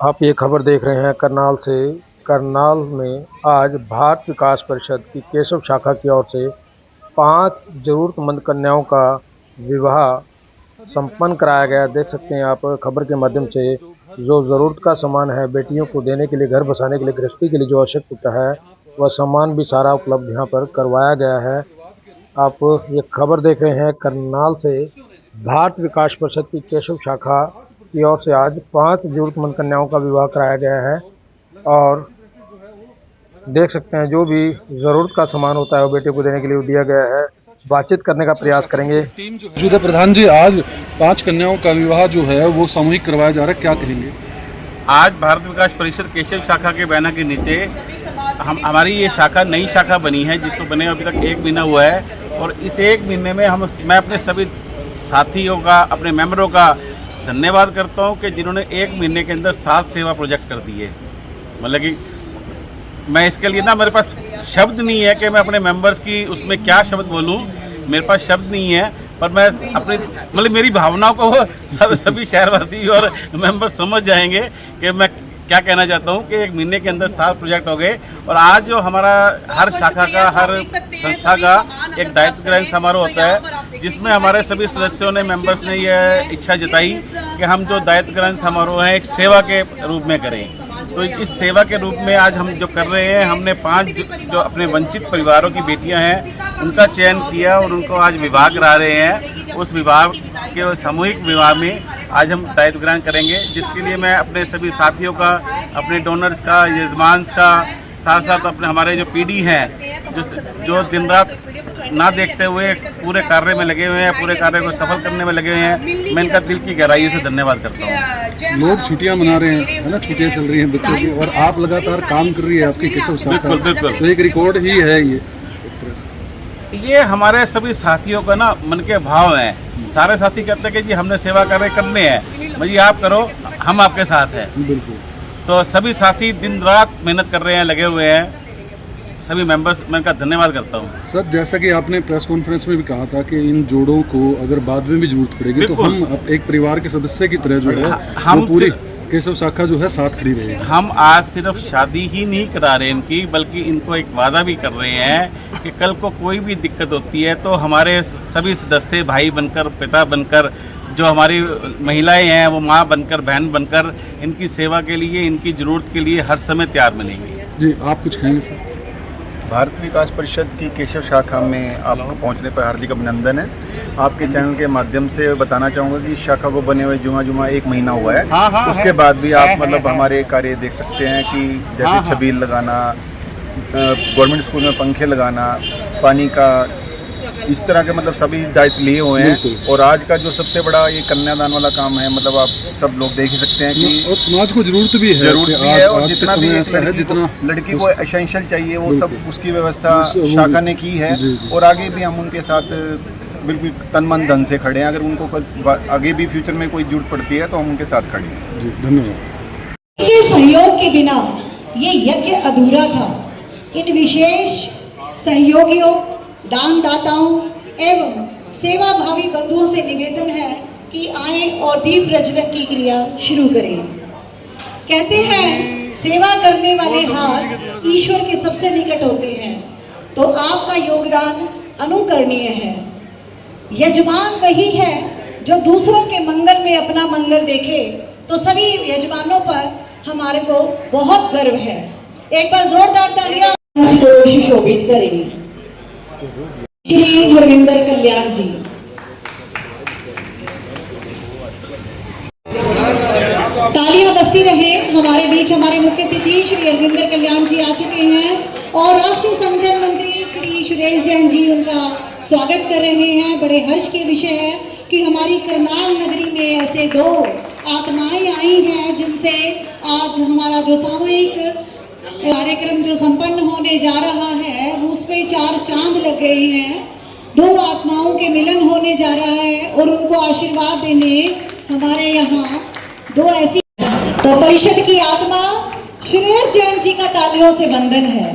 आप ये खबर देख रहे हैं करनाल से। करनाल में आज भारत विकास परिषद की केशव शाखा की ओर से 5 जरूरतमंद कन्याओं का विवाह संपन्न कराया गया। देख सकते हैं आप खबर के माध्यम से, जो ज़रूरत का सामान है बेटियों को देने के लिए, घर बसाने के लिए, गृहस्थी के लिए जो आवश्यक होता है, वह सामान भी सारा उपलब्ध यहाँ पर करवाया गया है। आप ये खबर देख रहे हैं करनाल से। भारत विकास परिषद की केशव शाखा की ओर से आज 5 जरूरतमंद कन्याओं का विवाह कराया गया है। और देख सकते हैं जो भी ज़रूरत का सामान होता है वो बेटे को देने के लिए दिया गया है। बातचीत करने का प्रयास करेंगे। जुदा प्रधान जी, आज 5 कन्याओं का विवाह जो है वो सामूहिक करवाया जा रहा है, क्या कहेंगे? आज भारत विकास परिषद केशव शाखा के बैनर के नीचे हमारी ये शाखा नई शाखा बनी है, जिसको बने अभी तक 1 महीना हुआ है। और इस 1 महीने में मैं अपने सभी साथियों का, अपने मेंबरों का धन्यवाद करता हूँ कि जिन्होंने 1 महीने के अंदर 7 सेवा प्रोजेक्ट कर दिए। मतलब कि मैं इसके लिए मेरे पास शब्द नहीं है कि मैं अपने मेंबर्स की उसमें क्या शब्द बोलूँ, मेरे पास शब्द नहीं है। पर मैं अपनी मेरी भावनाओं को सभी शहरवासी और मेंबर समझ जाएंगे कि मैं क्या कहना चाहता हूँ कि 1 महीने के अंदर 7 प्रोजेक्ट हो गए। और आज जो हमारा हर शाखा का, हर संस्था का एक दायित्व ग्रहण समारोह होता है, जिसमें हमारे सभी सदस्यों ने, मेंबर्स ने यह इच्छा जताई कि हम जो दायित्व ग्रहण समारोह है एक सेवा के रूप में करें। तो इस सेवा के रूप में आज हम जो कर रहे हैं, हमने 5 जो अपने वंचित परिवारों की बेटियां हैं उनका चयन किया और उनको आज विवाह करा रहे हैं। उस विवाह के सामूहिक विवाह में आज हम दायित्व ग्रहण करेंगे, जिसके लिए मैं अपने सभी साथियों का, अपने डोनर्स का, यजमान्स का, साथ साथ अपने हमारे जो पीडी हैं जो दिन रात ना देखते हुए पूरे कार्य में लगे हुए हैं, पूरे कार्य को सफल करने में लगे हुए हैं, मैं इनका दिल की गहराई से धन्यवाद करता हूँ। लोग छुट्टियां मना रहे हैं, है ना, छुट्टियां चल रही हैं बच्चों की, और आप लगातार काम कर रही है आपकी केशव शाखा। बिल्कुल। तो एक रिकॉर्ड ही है ये हमारे सभी साथियों का मन के भाव हैं। सारे साथी कहते हैं कि जी हमने सेवा कार्य करने हैं, भाई आप करो, हम आपके साथ हैं। बिल्कुल। तो सभी साथी दिन रात मेहनत कर रहे हैं, लगे हुए हैं। सभी मेंबर्स, मैं इनका धन्यवाद करता हूँ। सर, जैसा कि आपने प्रेस कॉन्फ्रेंस में भी कहा था कि इन जोड़ों को अगर बाद में भी जरूरत पड़ेगी तो हम एक परिवार के सदस्य की तरह जो है हम पूरी केशव शाखा जो है साथ खड़ी रहेगी। हम आज सिर्फ शादी ही नहीं करा रहे इनकी, बल्कि इनको एक वादा भी कर रहे हैं कि कल को कोई भी दिक्कत होती है तो हमारे सभी सदस्य भाई बनकर, पिता बनकर, जो हमारी महिलाएं हैं वो माँ बनकर, बहन बनकर इनकी सेवा के लिए, इनकी ज़रूरत के लिए हर समय तैयार मिलेंगे। जी, आप कुछ कहेंगे सर? भारत विकास परिषद की केशव शाखा में आपको पहुंचने पर हार्दिक अभिनंदन है। आपके चैनल के माध्यम से बताना चाहूँगा कि इस शाखा को बने हुए जुमा 1 महीना हुआ है। उसके बाद भी आप हमारे कार्य देख सकते हैं कि जैसे छबील लगाना, गवर्नमेंट स्कूल में पंखे लगाना, पानी का, इस तरह के सभी दायित्व लिए हुए हैं। और आज का जो सबसे बड़ा ये कन्यादान वाला काम है, आप सब लोग देख ही सकते हैं कि और समाज को जरूरत भी है और जितना भी जितना लड़की को एसेंशियल चाहिए वो सब उसकी व्यवस्था शाखा ने की है। और आगे भी हम उनके साथ बिल्कुल तन मन धन से खड़े हैं। अगर उनको आगे भी फ्यूचर में कोई जरूरत पड़ती है तो हम उनके साथ खड़े हैं। जी, धन्यवाद। के सहयोग के बिना ये यज्ञ अधूरा था। इन विशेष सहयोगियों, दानदाताओं एवं सेवा भावी बंधुओं से निवेदन है कि आएं और दीप प्रज्वलन की क्रिया शुरू करें। कहते हैं सेवा करने वाले हाथ ईश्वर के सबसे निकट होते हैं, तो आपका योगदान अनुकरणीय है। यजमान वही है जो दूसरों के मंगल में अपना मंगल देखे, तो सभी यजमानों पर हमारे को बहुत गर्व है। एक बार जोरदार तालियां को सुशोभित करें। श्री हरविंदर कल्याण जी। तालियां बजती रहे। हमारे बीच हमारे मुख्य अतिथि श्री हरविंदर कल्याण जी आ चुके हैं और राष्ट्रीय संगठन मंत्री श्री सुरेश जैन जी उनका स्वागत कर रहे हैं। बड़े हर्ष के विषय है कि हमारी करनाल नगरी में ऐसे 2 आत्माएं आई हैं जिनसे आज हमारा जो सामूहिक कार्यक्रम जो संपन्न होने जा रहा है उसमें 4 चांद लग गए हैं। 2 आत्माओं के मिलन होने जा रहा है और उनको आशीर्वाद देने हमारे यहाँ 2 ऐसी, तो परिषद की आत्मा सुरेश जैन जी का तालियों से वंदन है।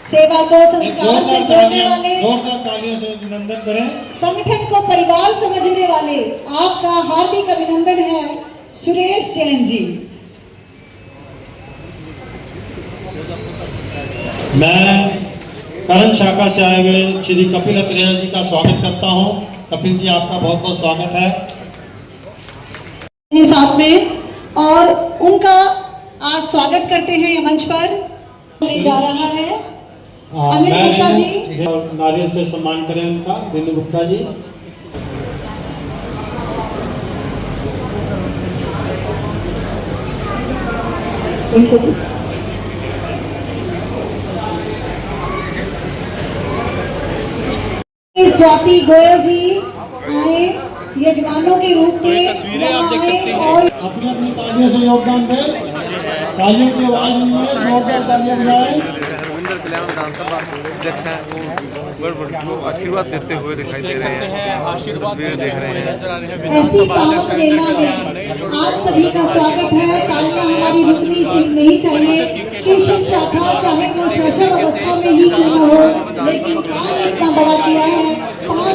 सेवा को संस्कार से जोड़ने वाले, तालियों से अभिनंदन करें। संगठन को परिवार समझने वाले, आपका हार्दिक अभिनंदन है सुरेश जैन जी। मैं करण शाखा से आए हुए श्री कपिल अत्रेया जी का स्वागत करता हूं। कपिल जी, आपका बहुत बहुत स्वागत है साथ में, और उनका आज स्वागत करते हैं ये मंच पर जा रहा है अनिल गुप्ता जी। और नारियल से सम्मान करें उनका, रेणु गुप्ता जी। स्वाति गोयल जी आए यजमानों के रूप में, तस्वीरें आप देख सकते हैं और अपनी अपनी तालियों से योगदान दें। तालियों की आवाज नहीं है, जोरदार तालियां बजाएं। रविंद्र कल्याण विधानसभा अध्यक्ष हैं, वो आशीर्वाद देते हुए दिखाई दे रहे हैं। आशीर्वाद देख रहे हैं। ऐसी साहस लेना है। आप सभी का स्वागत है। तालियां हमारी रुकनी नहीं चाहिए। केशव शाखा चाहे वो शैशव अवस्था में ही क्यों न हो, लेकिन काम इतना बड़ा किया है।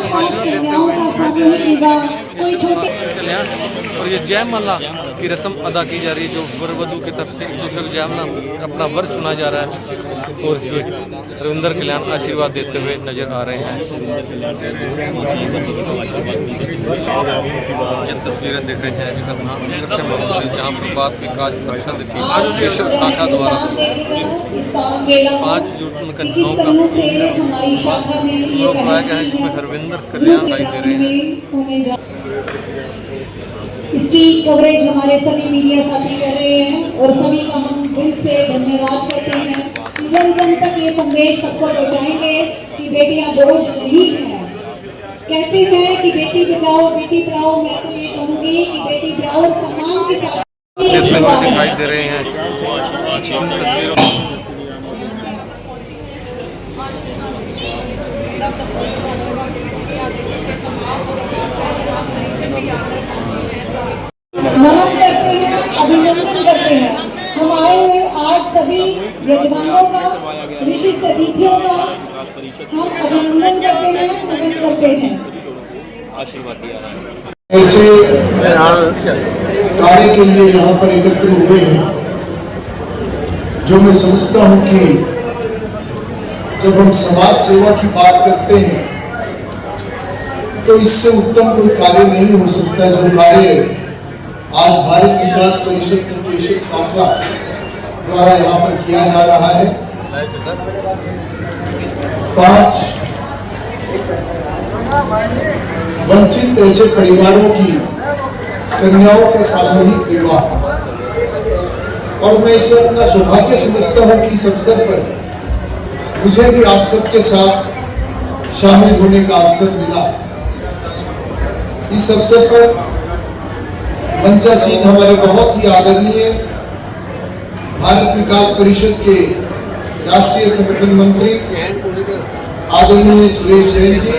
5 कन्याओं का सामूहिक विवाह कोई छोटी कल्याण और ये जयमाला की रस्म अदा की जा रही है, जो वर वधू की तरफ से एक दूसरे को जयमाला अपना वर चुना जा रहा है और ये रविंद्र कल्याण आशीर्वाद देते हुए नजर आ रहे हैं। ये तस्वीरें देख रहे हैं जहाँ प्रभात विकास परिषद की केशव शाखा द्वारा 5 जून कन्याओं का कराया गया है, जिसमें रविंद्र कल्याण दिखाई दे रहे हैं। इसकी कवरेज हमारे सभी मीडिया साथी कर रहे हैं और सभी का हम दिल से धन्यवाद करते हैं। जन जन तक ये संदेश सबको पहुंचाएंगे कि बेटियां बोझ नहीं है। कहते हैं कि बेटी बचाओ बेटी पढ़ाओ, मैं तो ये कहूँगी कि बेटी पढ़ाओ और सम्मान के साथ दिखाई दे रहे हैं। नमन करते हैं, अभिनंदन करते हैं। हम आए हुए आज सभी यजमानों का, विशिष्ट अतिथियों का हम अभिनंदन करते हैं, नमन करते हैं। ऐसे कार्य के लिए यहाँ पर एकत्र हुए हैं, जो मैं समझता हूँ कि जब हम समाज सेवा की बात करते हैं तो इससे उत्तम कोई कार्य नहीं हो सकता। जो कार्य आज भारत विकास परिषद की केशव शाखा द्वारा यहाँ पर किया जा रहा है, 5 वंचित ऐसे परिवारों की कन्याओं का सामूहिक विवाह, और मैं इसे अपना सौभाग्य समझता हूँ कि इस अवसर पर मुझे भी आप सबके साथ शामिल होने का अवसर मिला। इस अवसर पर मंचासीन हमारे बहुत ही आदरणीय भारत विकास परिषद के राष्ट्रीय संगठन मंत्री आदरणीय सुरेश जैन जी,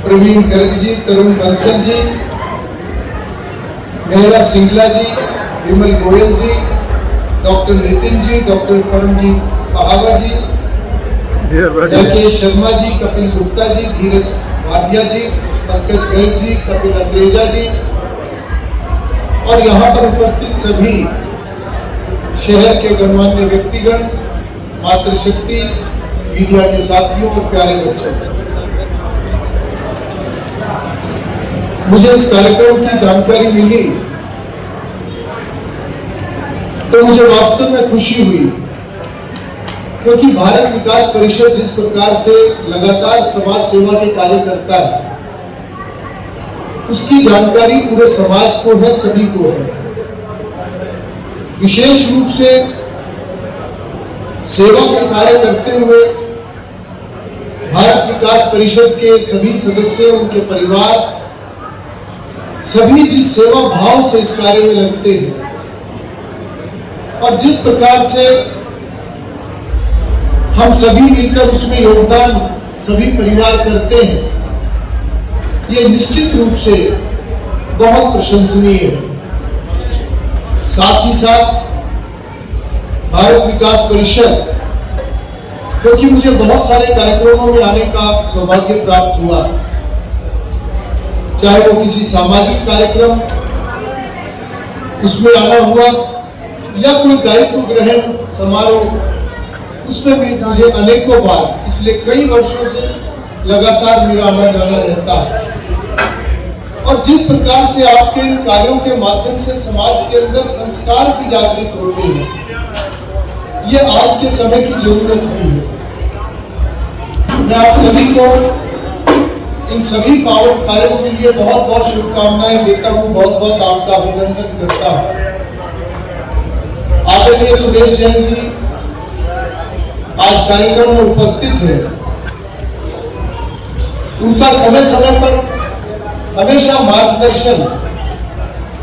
प्रवीण गर्ग जी, तरुण बंसल जी, मेहरा सिंगला जी, विमल गोयल जी, डॉक्टर नितिन जी, डॉक्टर परमजीत पहावा जी, राकेश शर्मा जी, कपिल गुप्ता जी, धीरज भाटिया जी, पंकज गर्ग जी, कपिल अत्रेजा जी और यहाँ पर उपस्थित सभी शहर के गणमान्य व्यक्तिगण, मातृशक्ति, मीडिया के साथियों और प्यारे बच्चों, मुझे इस कार्यक्रम की जानकारी मिली तो मुझे वास्तव में खुशी हुई, क्योंकि भारत विकास परिषद जिस प्रकार से लगातार समाज सेवा के कार्य करता है, उसकी जानकारी पूरे समाज को है, सभी को है। विशेष रूप से सेवा के कार्य करते हुए भारत विकास परिषद के सभी सदस्य, उनके परिवार, सभी जिस सेवा भाव से इस कार्य में लगते हैं और जिस प्रकार से हम सभी मिलकर उसमें योगदान सभी परिवार करते हैं, ये निश्चित रूप से बहुत प्रशंसनीय है। साथ ही साथ भारत विकास परिषद, क्योंकि मुझे बहुत सारे कार्यक्रमों में आने का सौभाग्य प्राप्त हुआ, चाहे वो किसी सामाजिक कार्यक्रम उसमें आना हुआ या कोई दायित्व ग्रहण समारोह उसमें भी मुझे अनेकों बार पिछले कई वर्षों से लगातार मेरा आना जाना रहता है। और जिस प्रकार से आपके इन कार्यों के माध्यम से समाज के अंदर संस्कार भी जागृत होते हैं, ये आज के समय की जरूरत भी है। मैं आप सभी को इन सभी पावन कार्यों के लिए बहुत बहुत शुभकामनाएं देता हूं, बहुत बहुत आपका अभिनंदन करता हूं। आदरणीय सुरेश जैन जी आज कार्यक्रम में उपस्थित है। उनका समय समय पर हमेशा मार्गदर्शन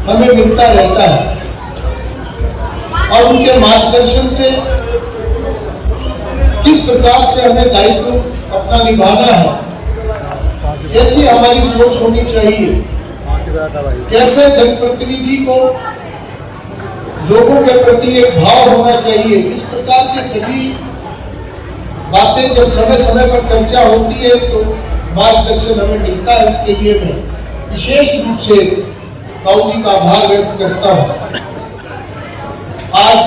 हमें मिलता रहता है और उनके मार्गदर्शन से किस प्रकार से हमें दायित्व अपना निभाना है, कैसी हमारी सोच होनी चाहिए, कैसे जनप्रतिनिधि को लोगों के प्रति एक भाव होना चाहिए, इस प्रकार के सभी बातें जब समय समय पर चर्चा होती है तो मार्गदर्शन हमें मिलता है। इसके लिए मैं विशेष रूप से ताऊ जी का आभार व्यक्त करता हूं। आज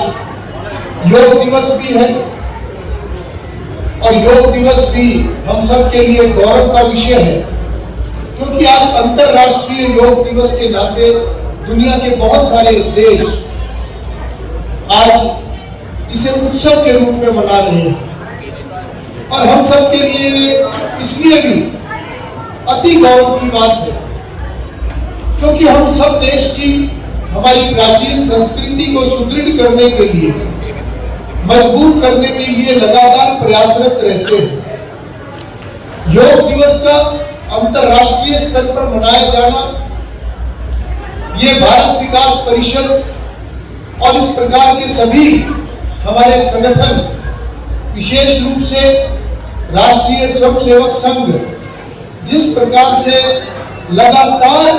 योग दिवस भी है और योग दिवस भी हम सब के लिए गौरव का विषय है, क्योंकि आज अंतरराष्ट्रीय योग दिवस के नाते दुनिया के बहुत सारे देश आज इसे उत्सव के रूप में मना रहे हैं और हम सब के लिए इसलिए भी अति गौरव की बात है क्योंकि हम सब देश की हमारी प्राचीन संस्कृति को सुदृढ़ करने के लिए, मजबूत करने के लिए लगातार प्रयासरत रहते हैं। योग दिवस का अंतरराष्ट्रीय स्तर पर मनाया जाना, ये भारत विकास परिषद और इस प्रकार के सभी हमारे संगठन, विशेष रूप से राष्ट्रीय स्वयंसेवक संघ जिस प्रकार से लगातार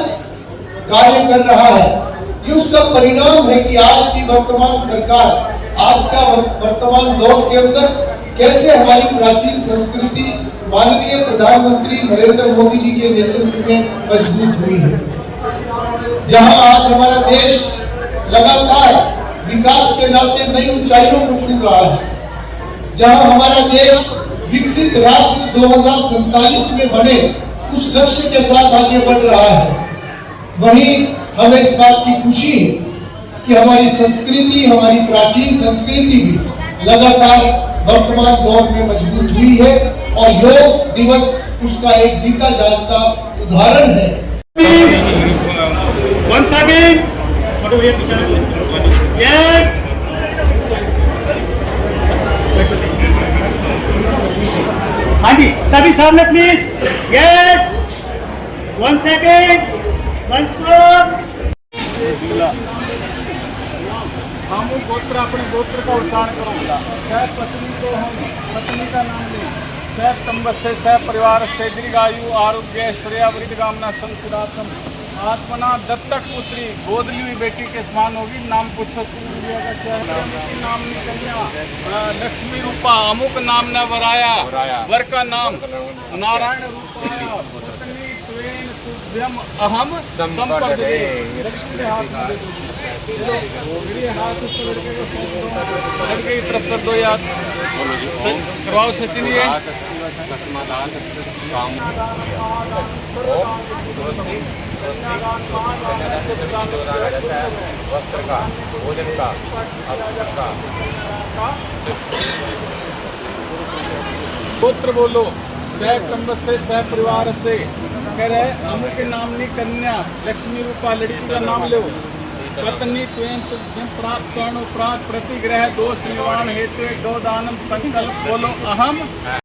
कार्य कर रहा है, ये उसका परिणाम है कि आज की वर्तमान सरकार, आज का वर्तमान दौर के अंदर कैसे हमारी प्राचीन संस्कृति माननीय प्रधानमंत्री नरेंद्र मोदी जी के नेतृत्व में मजबूत हुई है। जहां आज हमारा देश लगातार विकास के नाते नई ऊंचाइयों को छू रहा है, जहां हमारा देश विकसित राष्ट्र 2047 में बने उस लक्ष्य के साथ आगे बढ़ रहा है, वहीं हमें इस बात की खुशी है कि हमारी संस्कृति, हमारी प्राचीन संस्कृति भी लगातार वर्तमान दौर में मजबूत हुई है और योग दिवस उसका एक जीता जागता उदाहरण है। Yes. हाँ जी, सभी सामने प्लीज। Yes, 1 second, 1 stop. हम गोत्र अपने गोत्र का उच्चारण करूँगा। सह पत्नी को हम पत्नी का नाम लें। सह तंबस्य सह परिवार से दीर्घायु आरोग्य ऐश्वर्या वृद्ध कामना संसिदात्म आत्मना दत्तक पुत्री गोद ली हुई बेटी के समान होगी। नाम पूछो नाम कन्या लक्ष्मी रूपा अमुक नाम न वराया, वर का नाम नारायण रूपाया पत्नी त्वेन तुभ्यम अहम संपदे। हाथ उस लड़के को सौंप दो, लड़के की तरफ कर दो यार। करवाओ सचिन ये वस्त्र का, भोजन का, गोत्र बोलो। सह कुटुंब से सह परिवार से कह रहे अमुक नामनी कन्या लक्ष्मी रूपा लड़की का नाम लो। पत्नी तुम प्राप्त कर्ण प्राप्त प्रतिग्रह दोष निवारण हेतु गौदानम संकल्प बोलो अहम